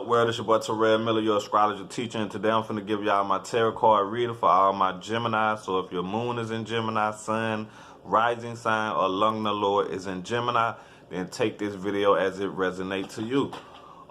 world? It's your boy Terrell Miller, your astrologer teacher, and today I'm finna give y'all my tarot card reader for all my Gemini. So if your moon is in Gemini, sun, rising sign, or Lugna Lord is in Gemini, then take this video as it resonates to you.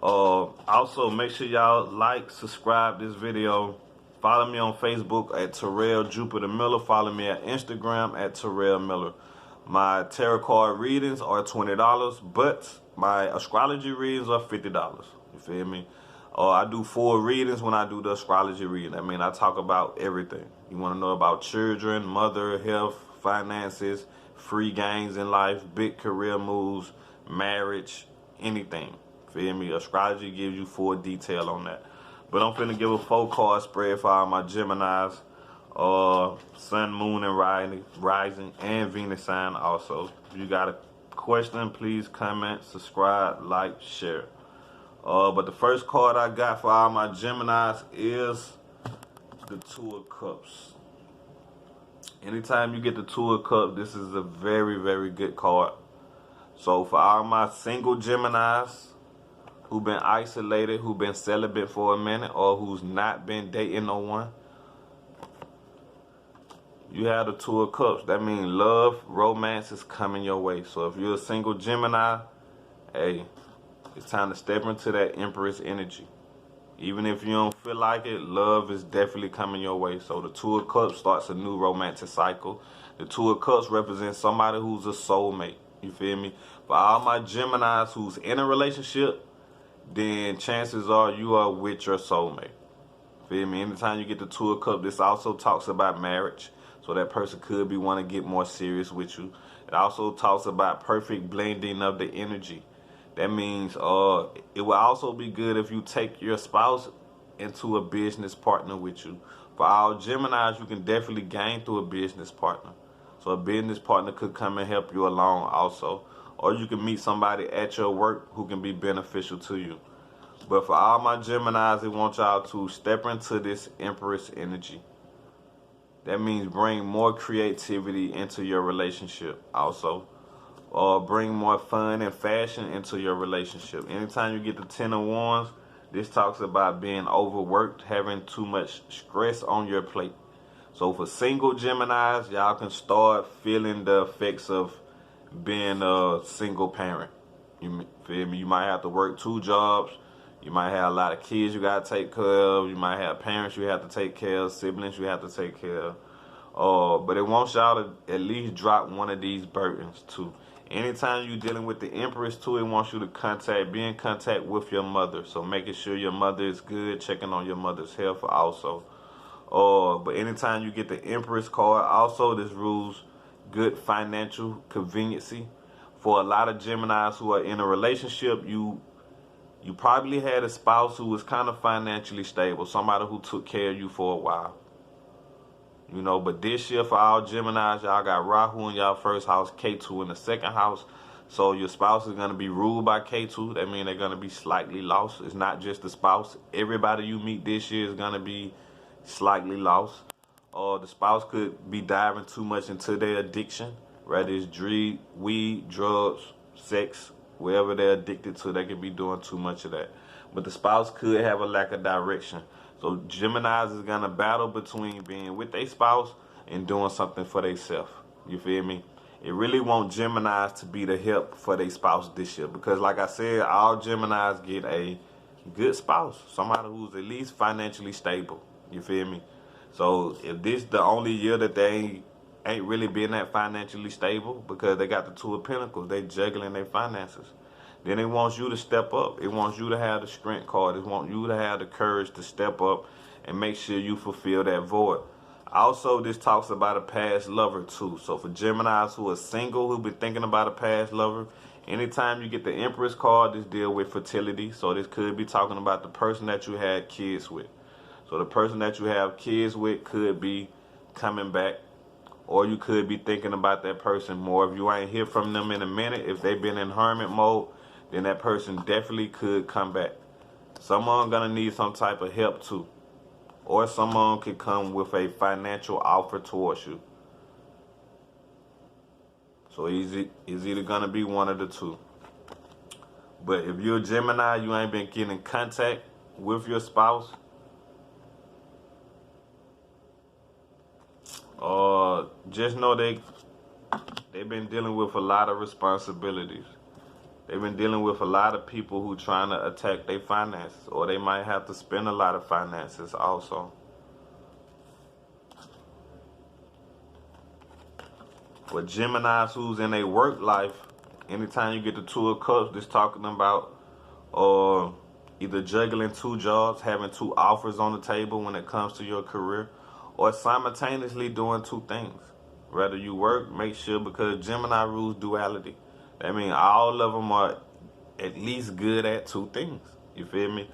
Also, make sure y'all like, subscribe this video. Follow me on Facebook at Terrell Jupiter Miller. Follow me at Instagram at Terrell Miller. My tarot card readings are $20, but my astrology readings are $50. You feel me? I do full readings when I do the astrology reading. I mean, I talk about everything. You want to know about children, mother, health, finances, free gains in life, big career moves, marriage, anything. Feel me? Astrology gives you full detail on that. But I'm finna give a 4-card spread for all my Geminis. Sun, moon, and rising, and Venus sign also. If you got a question, please comment, subscribe, like, share. But the first card I got for all my Geminis is the Two of Cups. Anytime you get the Two of Cups, this is a very, very good card. So for all my single Geminis who've been isolated, who've been celibate for a minute, or who's not been dating no one, you have the Two of Cups. That means love, romance is coming your way. So if you're a single Gemini, hey, it's time to step into that Empress energy. Even if you don't feel like it, love is definitely coming your way. So the Two of Cups starts a new romantic cycle. The Two of Cups represents somebody who's a soulmate. You feel me? For all my Geminis who's in a relationship, then chances are you are with your soulmate. Feel me? Anytime you get the Two of Cups, this also talks about marriage. So that person could be wanting to get more serious with you. It also talks about perfect blending of the energy. That means it will also be good if you take your spouse into a business partner with you. For all Geminis, you can definitely gain through a business partner. So a business partner could come and help you along also. Or you can meet somebody at your work who can be beneficial to you. But for all my Geminis, I want y'all to step into this Empress energy. That means bring more creativity into your relationship also. Or bring more fun and fashion into your relationship. Anytime you get the Ten of Wands, this talks about being overworked, having too much stress on your plate. So for single Geminis, y'all can start feeling the effects of being a single parent. You feel me? You might have to work 2 jobs. You might have a lot of kids you got to take care of. You might have parents you have to take care of, siblings you have to take care of. But it wants y'all to at least drop one of these burdens too. Anytime you're dealing with the Empress too, it wants you to be in contact with your mother. So making sure your mother is good, checking on your mother's health also. But anytime you get the Empress card, also this rules good financial conveniency. For a lot of Geminis who are in a relationship, you probably had a spouse who was kind of financially stable, somebody who took care of you for a while. You know, but this year for all Geminis, y'all got Rahu in y'all first house, Ketu in the second house. So your spouse is going to be ruled by Ketu. That means they're going to be slightly lost. It's not just the spouse. Everybody you meet this year is going to be slightly lost. Or the spouse could be diving too much into their addiction. Whether it's weed, drugs, sex, wherever they're addicted to, they could be doing too much of that. But the spouse could have a lack of direction. So Geminis is going to battle between being with their spouse and doing something for themselves. You feel me? It really want Geminis to be the help for their spouse this year. Because like I said, all Geminis get a good spouse. Somebody who's at least financially stable. You feel me? So if this the only year that they ain't really been that financially stable because they got the Two of Pentacles, they juggling their finances, then it wants you to step up. It wants you to have the strength card. It wants you to have the courage to step up and make sure you fulfill that void. Also, this talks about a past lover too. So for Geminis who are single, who've been thinking about a past lover, anytime you get the Empress card, this deal with fertility. So this could be talking about the person that you had kids with. So the person that you have kids with could be coming back, or you could be thinking about that person more. If you ain't hear from them in a minute, if they've been in hermit mode, then that person definitely could come back. Someone gonna need some type of help too. Or someone could come with a financial offer towards you. So it's either gonna be one of the two. But if you're a Gemini, you ain't been getting in contact with your spouse, just know they've been dealing with a lot of responsibilities. They've been dealing with a lot of people who trying to attack their finances, or they might have to spend a lot of finances also. For Geminis who's in a work life, anytime you get the Two of Cups, this talking about either juggling two jobs, having two offers on the table when it comes to your career, or simultaneously doing two things. Whether you work, make sure, because Gemini rules duality. That means all of them are at least good at two things. You feel me?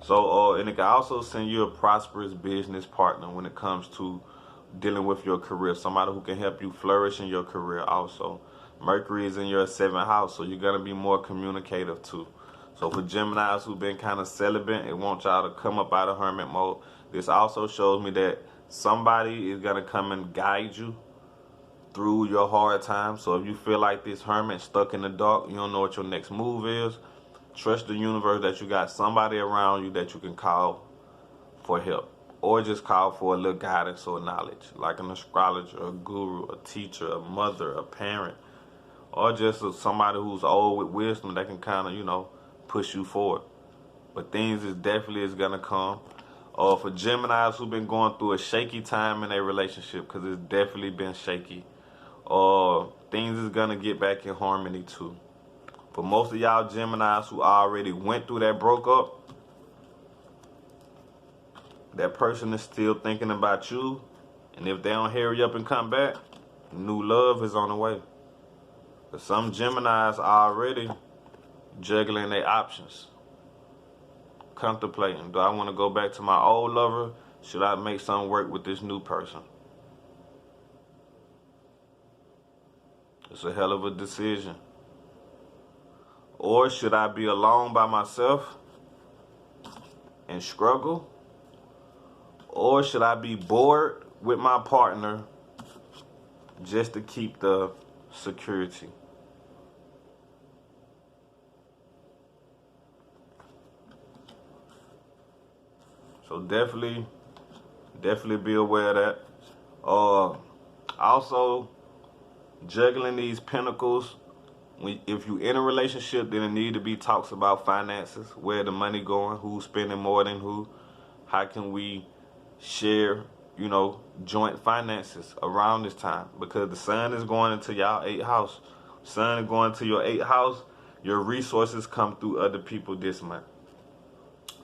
So, and it can also send you a prosperous business partner when it comes to dealing with your career. Somebody who can help you flourish in your career also. Mercury is in your 7th house, so you're going to be more communicative too. So for Geminis who've been kind of celibate and want y'all to come up out of hermit mode, this also shows me that somebody is going to come and guide you through your hard times. So if you feel like this hermit stuck in the dark, you don't know what your next move is, trust the universe that you got somebody around you that you can call for help, or just call for a little guidance or knowledge, like an astrologer, a guru, a teacher, a mother, a parent, or just somebody who's old with wisdom that can kind of, push you forward. But things is definitely is gonna come. For Geminis who've been going through a shaky time in a relationship, because it's definitely been shaky, things is gonna get back in harmony too. For most of y'all Geminis who already went through that broke up, that person is still thinking about you, and if they don't hurry up and come back, new love is on the way. But some Geminis are already juggling their options, contemplating, do I want to go back to my old lover? Should I make something work with this new person? It's a hell of a decision. Or should I be alone by myself and struggle? Or should I be bored with my partner just to keep the security? So definitely be aware of that. Also, juggling these pentacles. If you're in a relationship, then it need to be talks about finances, where the money going, who's spending more than who, how can we share, joint finances around this time, because the sun is going into y'all 8th house. Sun is going to your 8th house. Your resources come through other people this month,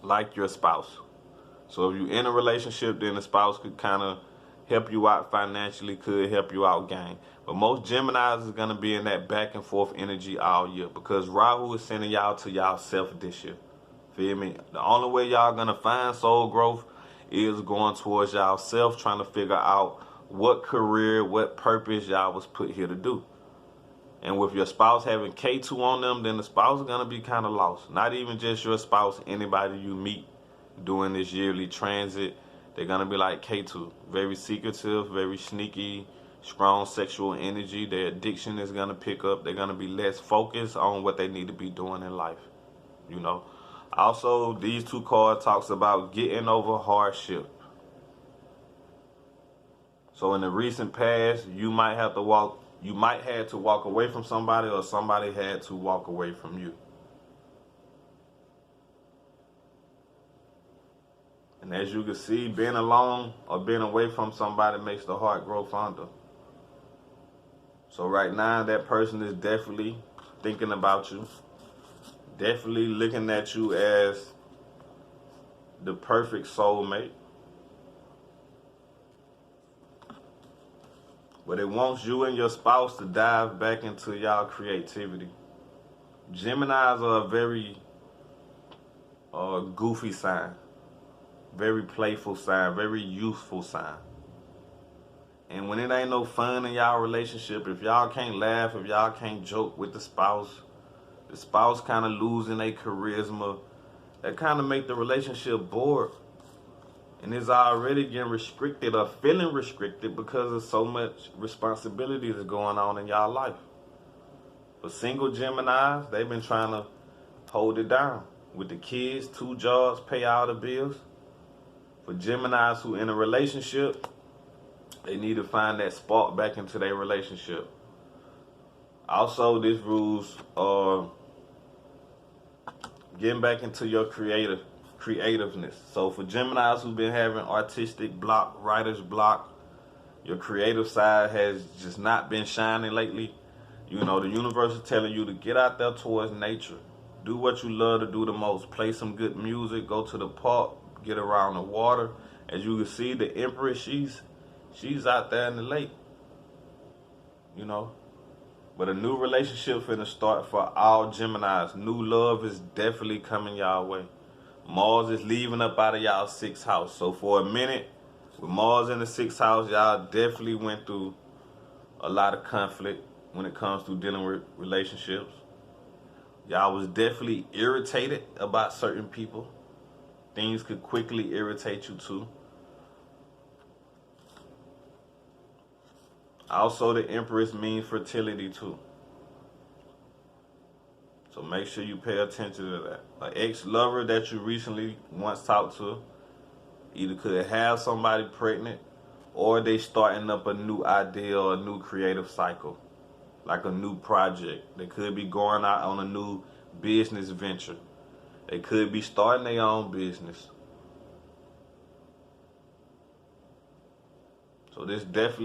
like your spouse. So if you're in a relationship, then the spouse could kind of help you out financially, could help you out gang. But most Geminis is going to be in that back and forth energy all year, because Rahu is sending y'all to y'all self this year. Feel me? The only way y'all going to find soul growth is going towards y'all self, trying to figure out what career, what purpose y'all was put here to do. And with your spouse having K2 on them, then the spouse is going to be kind of lost. Not even just your spouse, anybody you meet during this yearly transit, they're going to be like K2. Very secretive, very sneaky, strong sexual energy. Their addiction is going to pick up. They're going to be less focused on what they need to be doing in life. Also, these two cards talks about getting over hardship. So in the recent past, you might have to walk away from somebody, or somebody had to walk away from you. And as you can see, being alone or being away from somebody makes the heart grow fonder. So right now, that person is definitely thinking about you, definitely looking at you as the perfect soulmate. But it wants you and your spouse to dive back into y'all creativity. Geminis are a very goofy sign. Very playful sign, very youthful sign. And when it ain't no fun in y'all relationship, if y'all can't laugh, if y'all can't joke with the spouse kind of losing their charisma, that kind of make the relationship bored. And it's already getting restricted or feeling restricted because of so much responsibility that's going on in y'all life. For single Geminis, they've been trying to hold it down. With the kids, 2 jobs, pay all the bills. For Geminis who in a relationship, they need to find that spark back into their relationship. Also, this rules getting back into your creativeness. So for Geminis who've been having artistic block, writer's block, your creative side has just not been shining lately. You know, the universe is telling you to get out there towards nature. Do what you love to do the most. Play some good music, go to the park, get around the water. As you can see, the Empress, she's out there in the lake. You know. But a new relationship finna start for all Geminis. New love is definitely coming y'all way. Mars is leaving up out of y'all 6th house. So for a minute, with Mars in the 6th house, y'all definitely went through a lot of conflict when it comes to dealing with relationships. Y'all was definitely irritated about certain people. Things could quickly irritate you too. Also, the Empress means fertility too. So make sure you pay attention to that. An ex-lover that you recently once talked to either could have somebody pregnant or they starting up a new idea or a new creative cycle, like a new project. They could be going out on a new business venture. They could be starting their own business. So this definitely